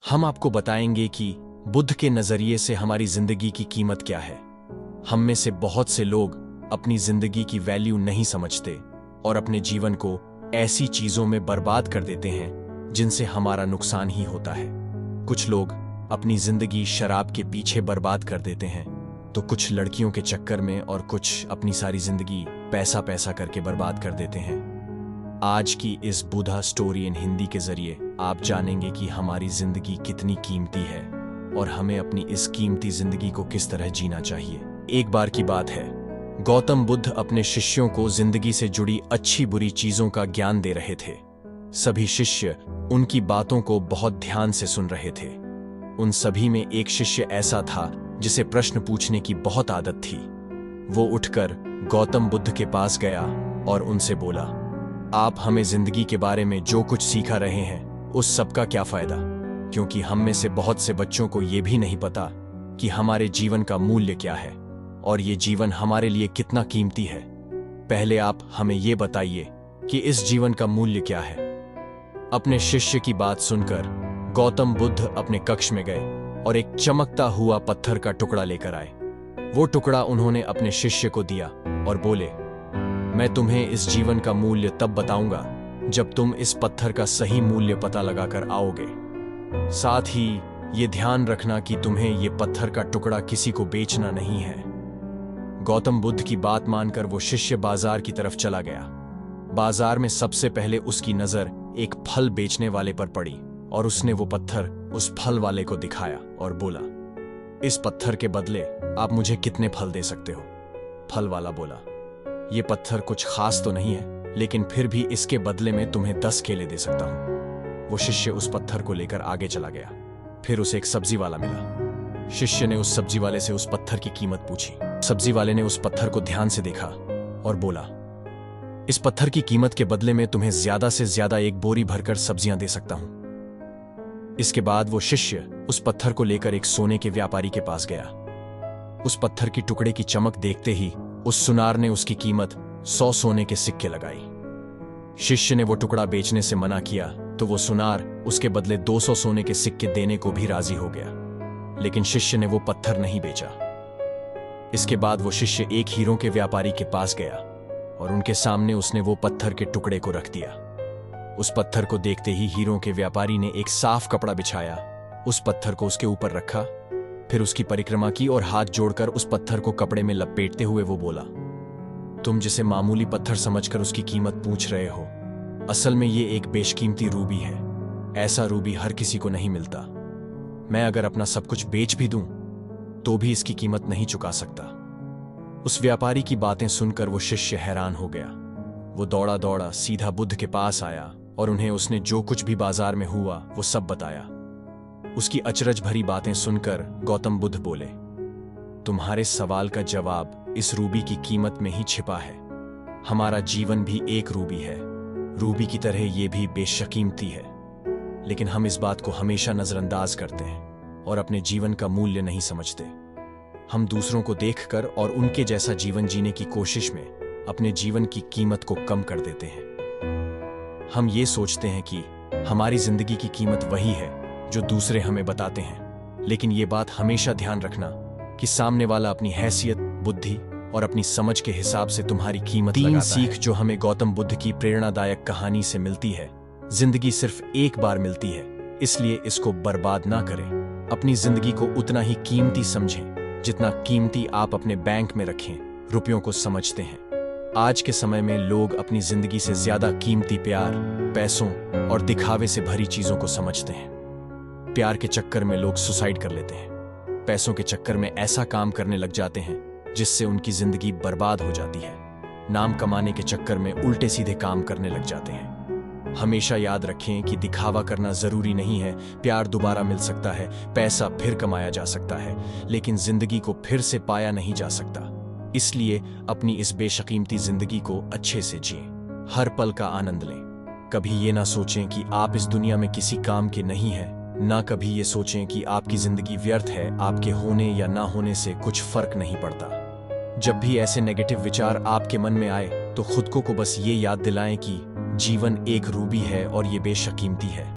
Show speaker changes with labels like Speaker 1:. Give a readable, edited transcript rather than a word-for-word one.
Speaker 1: हम आपको बताएंगे कि बुद्ध के नजरिए से हमारी जिंदगी की कीमत क्या है। हम में से बहुत से लोग अपनी जिंदगी की वैल्यू नहीं समझते और अपने जीवन को ऐसी चीजों में बर्बाद कर देते हैं जिनसे हमारा नुकसान ही होता है। कुछ लोग अपनी जिंदगी शराब के पीछे बर्बाद कर देते हैं, तो कुछ लड़कियों के चक्कर में और कुछ अपनी सारी जिंदगी पैसा पैसा करके बर्बाद कर देते हैं। आज की इस बुद्धा स्टोरी इन हिंदी के जरिए आप जानेंगे कि हमारी जिंदगी कितनी कीमती है और हमें अपनी इस कीमती जिंदगी को किस तरह जीना चाहिए। एक बार की बात है, गौतम बुद्ध अपने शिष्यों को जिंदगी से जुड़ी अच्छी बुरी चीजों का ज्ञान दे रहे थे। सभी शिष्य उनकी बातों को बहुत ध्यान से सुन रहे थे। उन सभी में एक शिष्य ऐसा था जिसे प्रश्न पूछने की बहुत आदत थी। वो उठकर गौतम बुद्ध के पास गया और उनसे बोला, आप हमें जिंदगी के बारे में जो कुछ सिखा रहे हैं उस सब का क्या फायदा, क्योंकि हम में से बहुत से बच्चों को ये भी नहीं पता कि हमारे जीवन का मूल्य क्या है और ये जीवन हमारे लिए कितना कीमती है। पहले आप हमें ये बताइए कि इस जीवन का मूल्य क्या है। अपने शिष्य की बात सुनकर गौतम बुद्ध अपने कक्ष में गए और एक चमकता हुआ पत्थर का टुकड़ा लेकर आए। वो टुकड़ा उन्होंने अपने शिष्य को दिया और बोले, मैं तुम्हें इस जीवन का मूल्य तब बताऊंगा जब तुम इस पत्थर का सही मूल्य पता लगाकर आओगे। साथ ही ये ध्यान रखना कि तुम्हें ये पत्थर का टुकड़ा किसी को बेचना नहीं है। गौतम बुद्ध की बात मानकर वो शिष्य बाजार की तरफ चला गया। बाजार में सबसे पहले उसकी नजर एक फल बेचने वाले पर पड़ी और उसने वो पत्थर उस फल वाले को दिखाया और बोला, इस पत्थर के बदले आप मुझे कितने फल दे सकते हो? फल वाला बोला, ये पत्थर कुछ खास तो नहीं है, लेकिन फिर भी इसके बदले में तुम्हें 10 केले दे सकता हूं। वो शिष्य उस पत्थर को लेकर आगे चला गया। फिर उसे एक सब्जी वाला मिला। शिष्य ने उस सब्जी वाले से उस पत्थर की कीमत पूछी। सब्जी वाले ने उस पत्थर को ध्यान से देखा और बोला, इस पत्थर की कीमत के बदले में तुम्हें ज्यादा से ज्यादा एक बोरी भरकर सब्जियां दे सकता हूं। इसके बाद वो शिष्य उस पत्थर को लेकर एक सोने के व्यापारी के पास गया। उस पत्थर की टुकड़े की चमक देखते ही उस सुनार ने उसकी कीमत 100 सोने के सिक्के लगाई। शिष्य ने वो टुकड़ा बेचने से मना किया तो वो सुनार उसके बदले 200 सोने के सिक्के देने को भी राजी हो गया, लेकिन शिष्य ने वो पत्थर नहीं बेचा। इसके बाद वो शिष्य एक हीरों के व्यापारी के पास गया और उनके सामने उसने वो पत्थर के टुकड़े को रख दिया। उस पत्थर को देखते ही हीरों के व्यापारी ने एक साफ कपड़ा बिछाया, उस पत्थर को उसके ऊपर रखा, फिर उसकी परिक्रमा की और हाथ जोड़कर उस पत्थर को कपड़े में लपेटते हुए वो बोला, तुम जिसे मामूली पत्थर समझकर उसकी कीमत पूछ रहे हो, असल में ये एक बेशकीमती रूबी है। ऐसा रूबी हर किसी को नहीं मिलता। मैं अगर अपना सब कुछ बेच भी दूं तो भी इसकी कीमत नहीं चुका सकता। उस व्यापारी की बातें सुनकर वो शिष्य हैरान हो गया। वो दौड़ा दौड़ा सीधा बुद्ध के पास आया और उन्हें उसने जो कुछ भी बाजार में हुआ वो सब बताया। उसकी अचरज भरी बातें सुनकर गौतम बुद्ध बोले, तुम्हारे सवाल का जवाब इस रूबी की कीमत में ही छिपा है। हमारा जीवन भी एक रूबी है। रूबी की तरह ये भी बेशकीमती है, लेकिन हम इस बात को हमेशा नजरअंदाज करते हैं और अपने जीवन का मूल्य नहीं समझते। हम दूसरों को देखकर और उनके जैसा जीवन जीने की कोशिश में अपने जीवन की कीमत को कम कर देते हैं। हम ये सोचते हैं कि हमारी जिंदगी की कीमत वही है जो दूसरे हमें बताते हैं, लेकिन ये बात हमेशा ध्यान रखना कि सामने वाला अपनी हैसियत, बुद्धि और अपनी समझ के हिसाब से तुम्हारी कीमत लगाता है। 3 सीख जो हमें गौतम बुद्ध की प्रेरणादायक कहानी से मिलती है। जिंदगी सिर्फ एक बार मिलती है, इसलिए इसको बर्बाद ना करें। अपनी जिंदगी को उतना ही कीमती समझें जितना कीमती आप अपने बैंक में रखें रुपयों को समझते हैं। आज के समय में लोग अपनी जिंदगी से ज्यादा कीमती प्यार, पैसों और दिखावे से भरी चीजों को समझते हैं। प्यार के चक्कर में लोग सुसाइड कर लेते हैं। पैसों के चक्कर में ऐसा काम करने लग जाते हैं जिससे उनकी जिंदगी बर्बाद हो जाती है। नाम कमाने के चक्कर में उल्टे सीधे काम करने लग जाते हैं। हमेशा याद रखें कि दिखावा करना जरूरी नहीं है। प्यार दोबारा मिल सकता है, पैसा फिर कमाया जा सकता है, लेकिन जिंदगी को फिर से पाया नहीं जा सकता। इसलिए अपनी इस बेशकीमती जिंदगी को अच्छे से जिएं। हर पल का आनंद लें। कभी ये ना सोचें कि आप इस दुनिया में किसी काम के नहीं हैं, ना कभी ये सोचें कि आपकी जिंदगी व्यर्थ है। आपके होने या ना होने से कुछ फर्क नहीं पड़ता। जब भी ऐसे नेगेटिव विचार आपके मन में आए तो खुद को बस ये याद दिलाएं कि जीवन एक रूबी है और ये बेशकीमती है।